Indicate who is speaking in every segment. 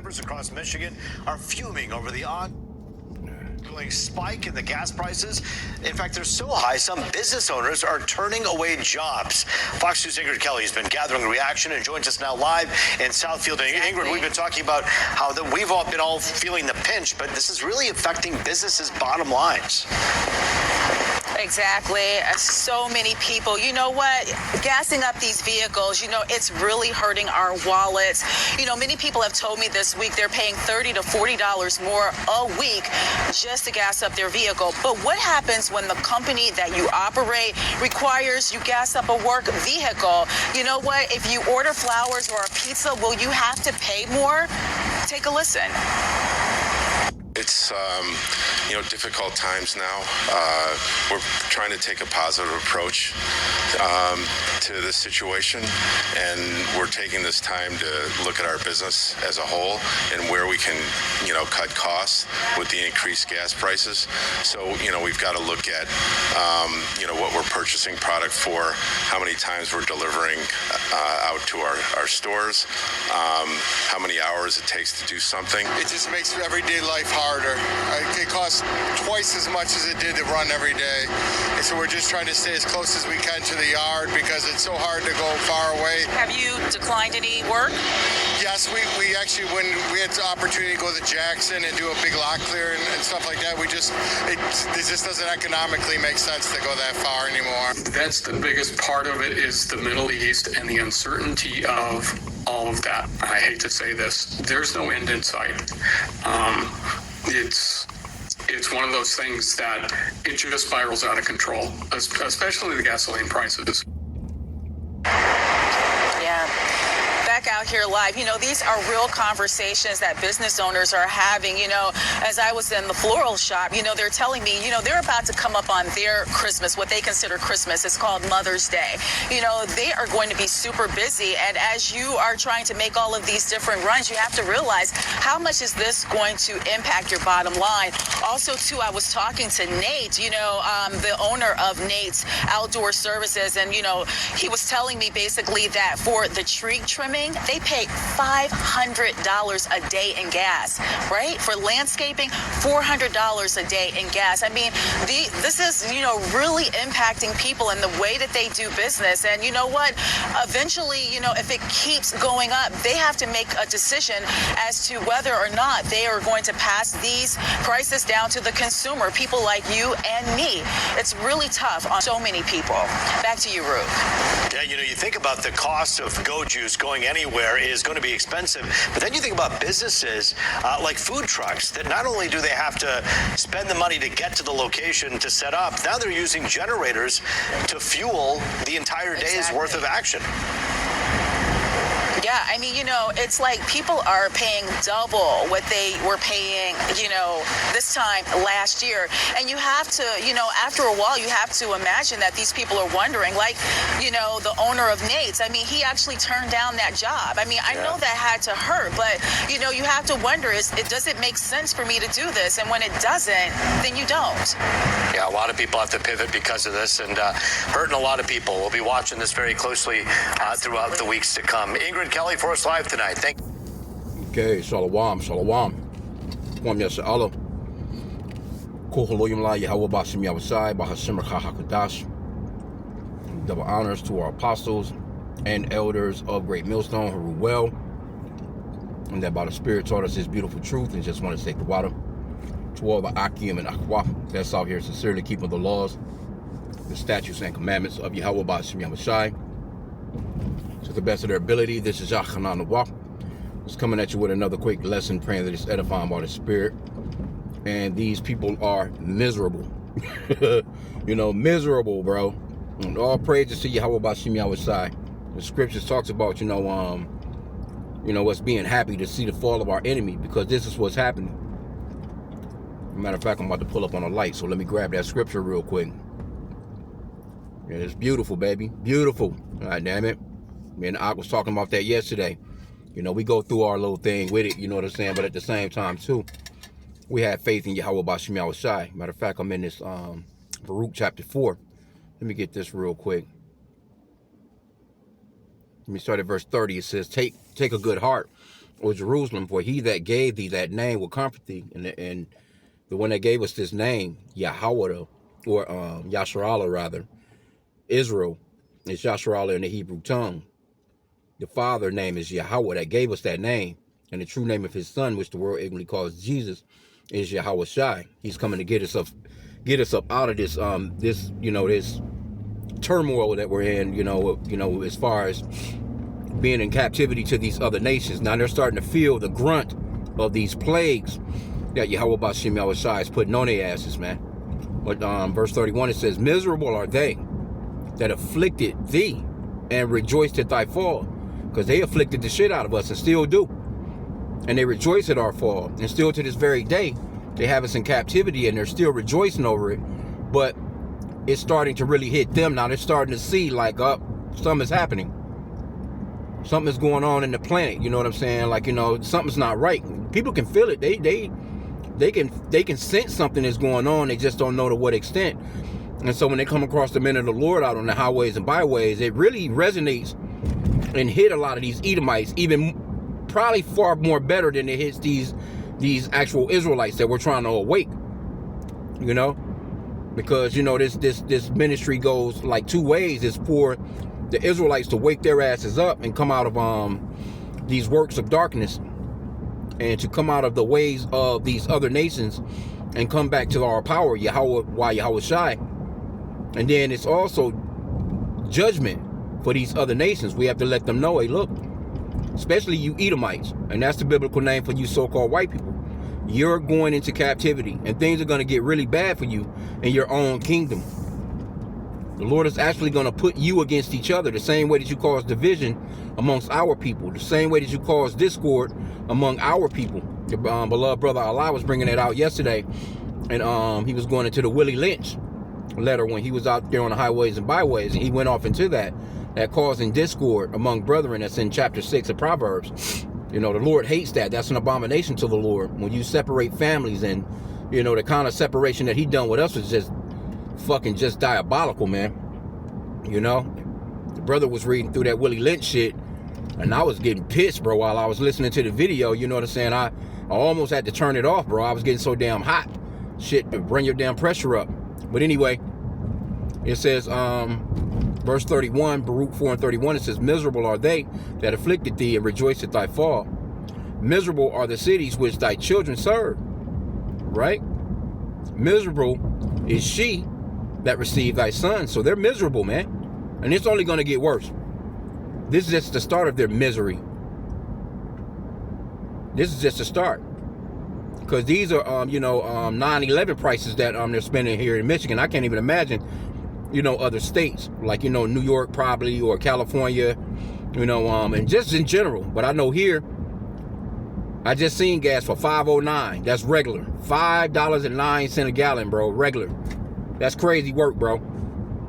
Speaker 1: members across Michigan are fuming over the ongoing spike in the gas prices. In fact, they're so high, some business owners are turning away jobs. Fox News' Ingrid Kelly has been gathering reaction and joins us now live in Southfield. Ingrid, we've been talking about how we've all been feeling the pinch, but this is really affecting businesses' bottom lines.
Speaker 2: Exactly. So many people, you know what, gassing up these vehicles, it's really hurting our wallets. Many people have told me this week they're paying $30 to $40 more a week just to gas up their vehicle. But what happens when the company that you operate requires you gas up a work vehicle? You know what? If you order flowers or a pizza, will you have to pay more? Take a listen.
Speaker 3: It's, difficult times now. We're trying to take a positive approach to this situation, and we're taking this time to look at our business as a whole and where we can, cut costs with the increased gas prices. So, we've got to look at, what we're purchasing product for, how many times we're delivering out to our stores, how many hours it takes to do something.
Speaker 4: It just makes everyday life harder. It costs twice as much as it did to run every day. And so we're just trying to stay as close as we can to the yard because it's so hard to go far away.
Speaker 2: Have you declined any work?
Speaker 4: Yes, we actually, when we had the opportunity to go to Jackson and do a big lot clear and stuff like that, it just doesn't economically make sense to go that far anymore.
Speaker 5: That's the biggest part of it, is the Middle East and the uncertainty of all of that. I hate to say this, there's no end in sight. It's one of those things that it just spirals out of control, especially the gasoline prices.
Speaker 2: Yeah. Back out here live, these are real conversations that business owners are having. As I was in the floral shop, they're telling me, they're about to come up on their Christmas, what they consider Christmas. It's called Mother's Day. They are going to be super busy. And as you are trying to make all of these different runs, you have to realize how much is this going to impact your bottom line. Also, too, I was talking to Nate, the owner of Nate's Outdoor Services. And, he was telling me basically that for the tree trimming, they pay $500 a day in gas, right? For landscaping, $400 a day in gas. I mean, this is, really impacting people in the way that they do business. And you know what? Eventually, if it keeps going up, they have to make a decision as to whether or not they are going to pass these prices down to the consumer, people like you and me. It's really tough on so many people. Back to you, Ruth.
Speaker 1: Yeah, you think about the cost of Go Juice going anywhere is going to be expensive, but then you think about businesses like food trucks that not only do they have to spend the money to get to the location to set up, now they're using generators to fuel the entire day's worth of action.
Speaker 2: Yeah, I mean, it's like people are paying double what they were paying, this time last year. And you have to, after a while, you have to imagine that these people are wondering, like, the owner of Nate's, I mean, he actually turned down that job. I mean, I know that had to hurt, but, you have to wonder, does it make sense for me to do this? And when it doesn't, then you don't.
Speaker 1: Yeah, a lot of people have to pivot because of this, and hurting a lot of people. We'll be watching this very closely throughout the weeks to come. Ingrid Kelly for us live tonight. Thank you.
Speaker 6: Okay, shalom. Kwam Yasha Allah. Koholoyim La Yahweh Basim Yahweh Bahashim Hakadosh. Double honors to our apostles and elders of Great Millstone who rule well, and that by the Spirit taught us His beautiful truth, and just want to say the water to all the Akim and Akwa that's out here sincerely keeping the laws, the statutes and commandments of Yahweh Basim Yahweh to the best of their ability. This is Yachanan Nawak. Just coming at you with another quick lesson, praying that it's edifying by the Spirit. And these people are miserable. Miserable, bro. And all praises to Yahweh Bashim Yahweh. The scriptures talks about, us being happy to see the fall of our enemy, because this is what's happening. Matter of fact, I'm about to pull up on a light, so let me grab that scripture real quick. Yeah, it's beautiful, baby. Beautiful. All right, damn it. Me and Ak was talking about that yesterday. We go through our little thing with it, you know what I'm saying? But at the same time, too, we have faith in Yahweh Bashim Yahweh. Matter of fact, I'm in this Baruch chapter 4. Let me get this real quick. Let me start at verse 30. It says, Take a good heart or Jerusalem, for he that gave thee that name will comfort thee. And the one that gave us this name, Yahweh, or Yasharallah rather, Israel, is Yasharallah in the Hebrew tongue. The Father name is Yahweh that gave us that name. And the true name of his son, which the world ignorantly calls Jesus, is Yahweh Shai. He's coming to get us up out of this this turmoil that we're in, as far as being in captivity to these other nations. Now they're starting to feel the grunt of these plagues that Yahweh Bashim Yahweh Shai is putting on their asses, man. But verse 31, it says, miserable are they that afflicted thee and rejoiced at thy fall. Because they afflicted the shit out of us and still do. And they rejoice at our fall. And still to this very day, they have us in captivity and they're still rejoicing over it. But it's starting to really hit them now. They're starting to see like, something is happening. Something is going on in the planet. You know what I'm saying? Like, something's not right. People can feel it. They can sense something is going on. They just don't know to what extent. And so when they come across the men of the Lord out on the highways and byways, it really resonates and hit a lot of these Edomites, even probably far more better than it hits these actual Israelites that we're trying to awake. Because this ministry goes like two ways. It's for the Israelites to wake their asses up and come out of these works of darkness, and to come out of the ways of these other nations and come back to our power, Yahweh Shai. And then it's also judgment for these other nations. We have to let them know, hey, look, especially you Edomites, and that's the biblical name for you so-called white people, you're going into captivity and things are going to get really bad for you in your own kingdom. The Lord is actually going to put you against each other, the same way that you cause division amongst our people, the same way that you cause discord among our people. Your beloved brother Allah was bringing it out yesterday, and he was going into the Willie Lynch letter when he was out there on the highways and byways, and he went off into that causing discord among brethren. That's in chapter 6 of Proverbs. The Lord hates that. That's an abomination to the Lord. When you separate families, and the kind of separation that he done with us was just diabolical, man. The brother was reading through that Willie Lynch shit, and I was getting pissed, bro, while I was listening to the video. You know what I'm saying? I almost had to turn it off, bro. I was getting so damn hot. Shit, to bring your damn pressure up. But anyway, it says, verse 31, Baruch 4 and 31, it says, miserable are they that afflicted thee and rejoiced at thy fall. Miserable are the cities which thy children serve. Right? Miserable is she that received thy son. So they're miserable, man. And it's only going to get worse. This is just the start of their misery. This is just the start. Because these are, 9/11 prices that they're spending here in Michigan. I can't even imagine, other states like, New York probably, or California, and just in general. But I know here, I just seen gas for $5.09. That's regular. $5.09 a gallon, bro. Regular. That's crazy work, bro.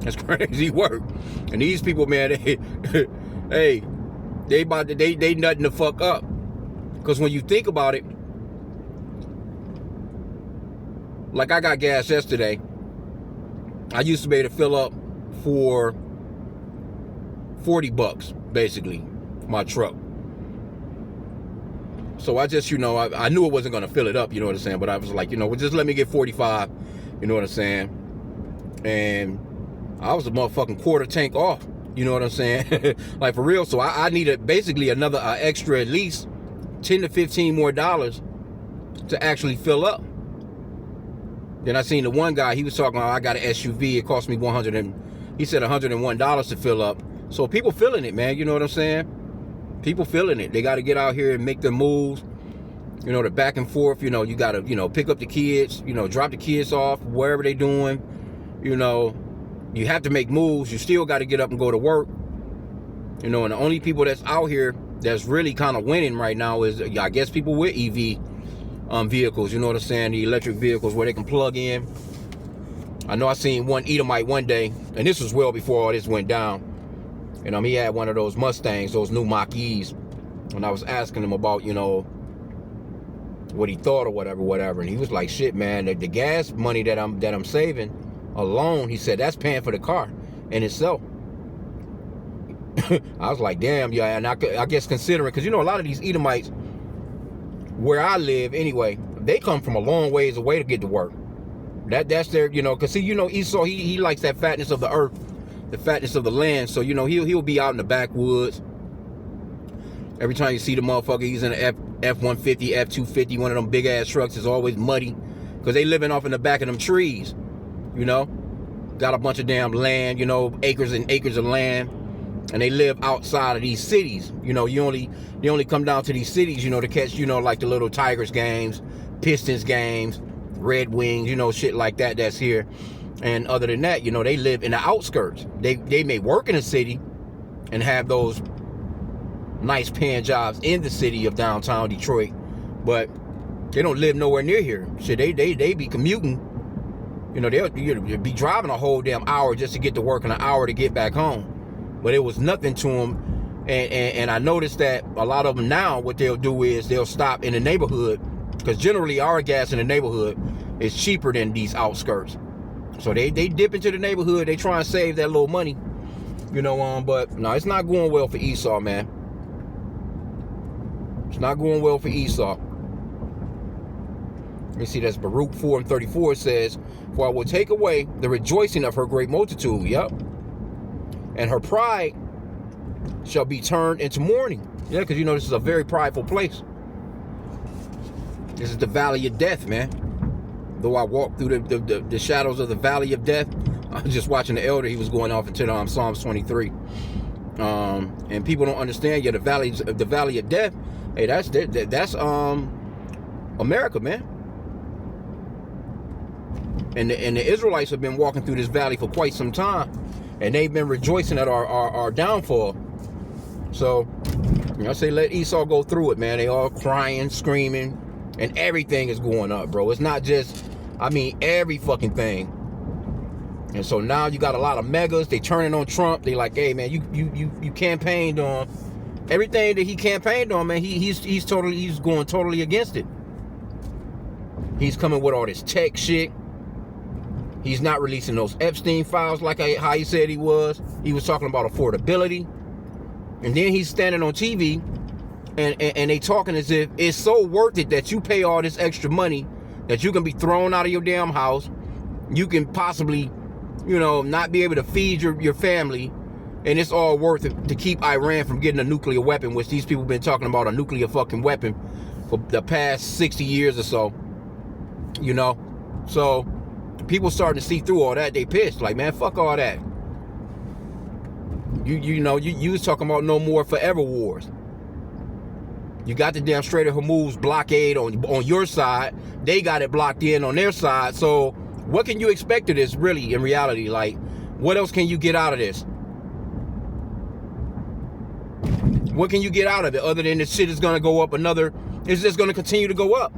Speaker 6: That's crazy work. And these people, man, they nothing to fuck up. Because when you think about it, like I got gas yesterday. I used to be able to fill up for $40, basically, for my truck. So I just, I knew it wasn't going to fill it up, you know what I'm saying? But I was like, well, just let me get 45, you know what I'm saying? And I was a motherfucking quarter tank off, you know what I'm saying? Like, for real. So I needed basically another extra at least $10 to $15 more to actually fill up. Then I seen the one guy, he was talking about, I got an SUV, it cost me he said $101 to fill up. So people feeling it, man, you know what I'm saying? People feeling it. They got to get out here and make their moves, the back and forth, you got to, pick up the kids, drop the kids off, wherever they doing, you have to make moves. You still got to get up and go to work, and the only people that's out here that's really kind of winning right now is, I guess, people with EV vehicles, you know what I'm saying, the electric vehicles where they can plug in. I know I seen one Edomite one day, and this was well before all this went down, and he had one of those Mustangs, those new Mach-E's, and I was asking him about, what he thought or whatever, and he was like, shit, man, the gas money that I'm saving alone, he said, that's paying for the car in itself. I was like, damn, yeah. And I guess considering, because a lot of these Edomites, where I live anyway, they come from a long ways away to get to work. That's their, you know, because see, you know, Esau, he likes that fatness of the earth, the fatness of the land. So, you know, he'll be out in the backwoods. Every time you see the motherfucker, he's in an F-150, F-250, one of them big ass trucks. Is always muddy because they living off in the back of them trees, you know. Got a bunch of damn land, you know, acres and acres of land, and they live outside of these cities. You know, they only come down to these cities, you know, to catch, you know, like the little Tigers games, Pistons games, Red Wings, you know, shit like that that's here. And other than that, you know, they live in the outskirts. They may work in the city and have those nice paying jobs in the city of downtown Detroit, but they don't live nowhere near here. Shit, they be commuting. You know, they'll be driving a whole damn hour just to get to work and an hour to get back home. But it was nothing to them. And I noticed that a lot of them now, what they'll do is they'll stop in the neighborhood, because generally our gas in the neighborhood is cheaper than these outskirts. So they dip into the neighborhood. They try and save that little money, you know. But no, it's not going well for Esau, man. It's not going well for Esau. Let me see, that's Baruch 4:34. It says, "For I will take away the rejoicing of her great multitude." Yep. "And her pride shall be turned into mourning." Yeah, because you know this is a very prideful place. This is the valley of death, man. Though I walk through the shadows of the valley of death. I was just watching the elder. He was going off into Psalms 23. And people don't understand yet the valley of death. Hey, that's America, man. And the Israelites have been walking through this valley for quite some time, and they've been rejoicing at our downfall. So, you know, I say let Esau go through it, man. They all crying, screaming, and everything is going up, bro. It's not just, I mean, every fucking thing. And so now you got a lot of megas. They turning on Trump. They like, hey, man, you campaigned on everything that he campaigned on, man. He's going totally against it. He's coming with all this tech shit. He's not releasing those Epstein files like how he said he was. He was talking about affordability. And then he's standing on TV and they talking as if it's so worth it that you pay all this extra money that you can be thrown out of your damn house. You can possibly, you know, not be able to feed your family. And it's all worth it to keep Iran from getting a nuclear weapon, which these people have been talking about a nuclear fucking weapon for the past 60 years or so. You know? So people starting to see through all that. They pissed. Like, man, fuck all that. You know, you was talking about no more forever wars. You got the damn Strait of Hormuz blockade on your side. They got it blocked in on their side. So what can you expect of this, really, in reality? Like, what else can you get out of this? What can you get out of it other than this shit is going to go up another? It's just going to continue to go up.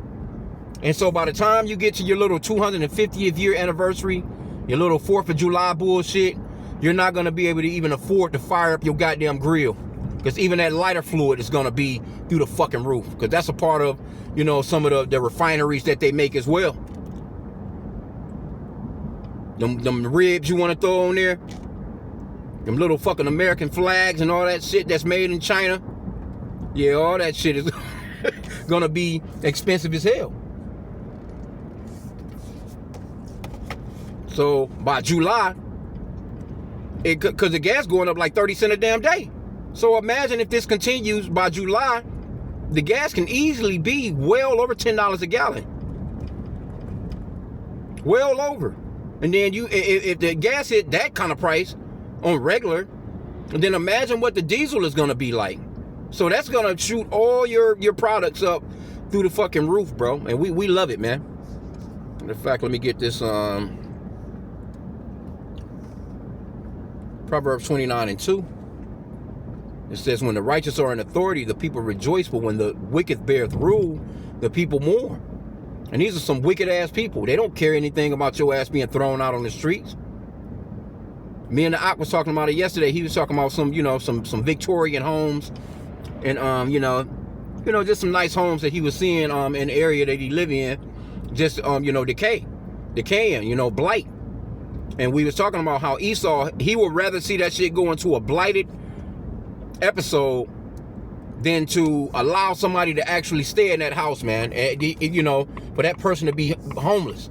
Speaker 6: And so by the time you get to your little 250th year anniversary, your little 4th of July bullshit, you're not going to be able to even afford to fire up your goddamn grill. Because even that lighter fluid is going to be through the fucking roof. Because that's a part of, you know, some of the refineries that they make as well. Them ribs you want to throw on there. Them little fucking American flags and all that shit that's made in China. Yeah, all that shit is going to be expensive as hell. So by July, because the gas going up like 30 cents a damn day. So imagine if this continues by July, the gas can easily be well over $10 a gallon. Well over. And then if the gas hit that kind of price on regular, then imagine what the diesel is going to be like. So that's going to shoot all your products up through the fucking roof, bro. And we love it, man. In fact, let me get this Proverbs 29:2. It says, when the righteous are in authority, the people rejoice, but when the wicked beareth rule, the people mourn. And these are some wicked ass people. They don't care anything about your ass being thrown out on the streets. Me and the Ak was talking about it yesterday. He was talking about some, you know, some Victorian homes, and you know, just some nice homes that he was seeing in the area that he live in, just you know, decaying, you know, blight. And we was talking about how Esau, he would rather see that shit go into a blighted episode than to allow somebody to actually stay in that house, man. And, you know, for that person to be homeless.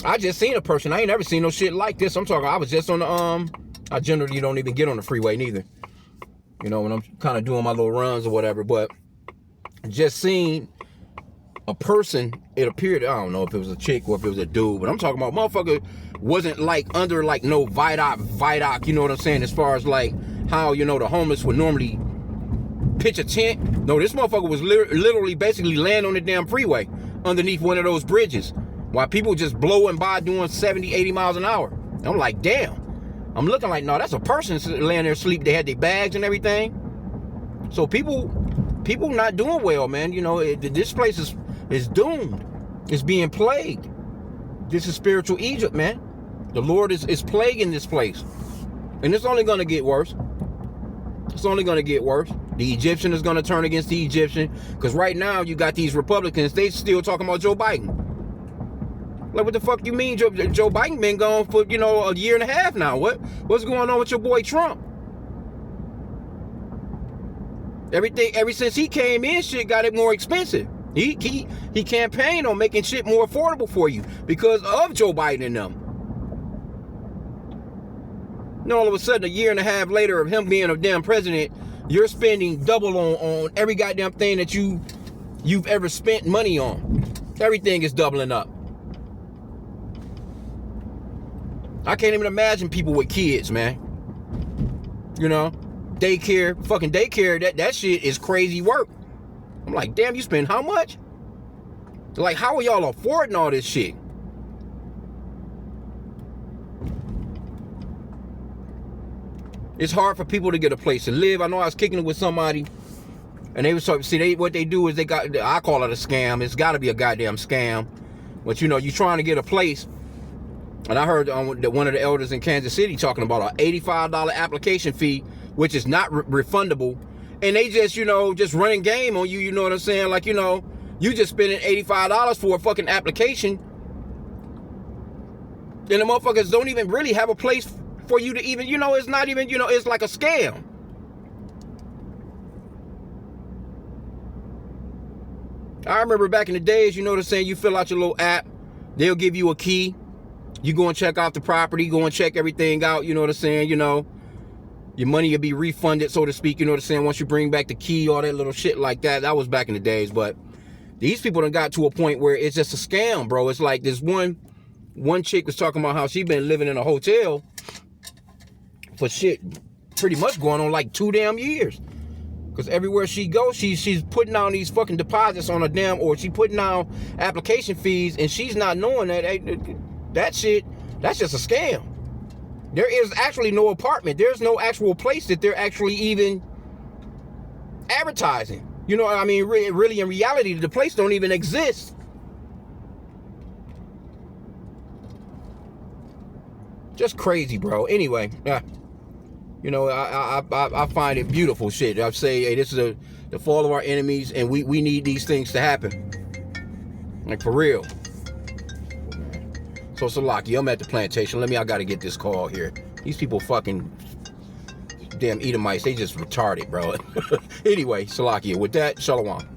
Speaker 6: I just seen a person. I ain't never seen no shit like this. I'm talking, I was just on the, I generally don't even get on the freeway neither. You know, when I'm kind of doing my little runs or whatever, but just seen a person, it appeared, I don't know if it was a chick or if it was a dude, but I'm talking about motherfucker wasn't like under like no vidoc, you know what I'm saying? As far as like how, you know, the homeless would normally pitch a tent. No, this motherfucker was literally basically laying on the damn freeway underneath one of those bridges while people just blowing by doing 70, 80 miles an hour. And I'm like, damn. I'm looking like, no, that's a person laying there asleep. They had their bags and everything. So people not doing well, man. You know, this place is doomed. It's being plagued. This is spiritual Egypt, man. The Lord is plaguing this place. And it's only going to get worse. It's only going to get worse. The Egyptian is going to turn against the Egyptian. Because right now, you got these Republicans, they still talking about Joe Biden. Like, what the fuck you mean? Joe Biden been gone for, you know, a year and a half now. What's going on with your boy Trump? Everything, ever since he came in, shit got it more expensive. He campaigned on making shit more affordable for you because of Joe Biden and them. And all of a sudden, a year and a half later of him being a damn president, you're spending double on every goddamn thing that you've ever spent money on. Everything is doubling up. I can't even imagine people with kids, man. You know, fucking daycare, that shit is crazy work. I'm like, damn, you spend how much? Like, how are y'all affording all this shit? It's hard for people to get a place to live. I know I was kicking it with somebody, and they was talking, see, what they do is I call it a scam. It's got to be a goddamn scam. But, you know, you're trying to get a place. And I heard one of the elders in Kansas City talking about an $85 application fee, which is not refundable. And they just, you know, just running game on you, you know what I'm saying? Like, you know, you just spending $85 for a fucking application. And the motherfuckers don't even really have a place for you to even, you know, it's not even, you know, it's like a scam. I remember back in the days, you know what I'm saying? You fill out your little app, they'll give you a key. You go and check out the property, go and check everything out, you know what I'm saying? You know, your money will be refunded, so to speak, you know what I'm saying? Once you bring back the key, all that little shit like that. That was back in the days, but these people done got to a point where it's just a scam, bro. It's like this one chick was talking about how she been living in a hotel for shit pretty much going on like 2 damn years. Because everywhere she goes, she's putting down these fucking deposits on a damn, or she putting down application fees, and she's not knowing that shit, that's just a scam. There is actually no apartment. There's no actual place that they're actually even advertising. You know what I mean? Really, in reality, the place don't even exist. Just crazy, bro. Anyway, you know, I find it beautiful shit. I say, hey, this is the fall of our enemies, and we need these things to happen. Like, for real. So, Salaki, I'm at the plantation. I gotta get this call here. These people fucking damn Edomites, they just retarded, bro. Anyway, Salaki, with that, Shalom.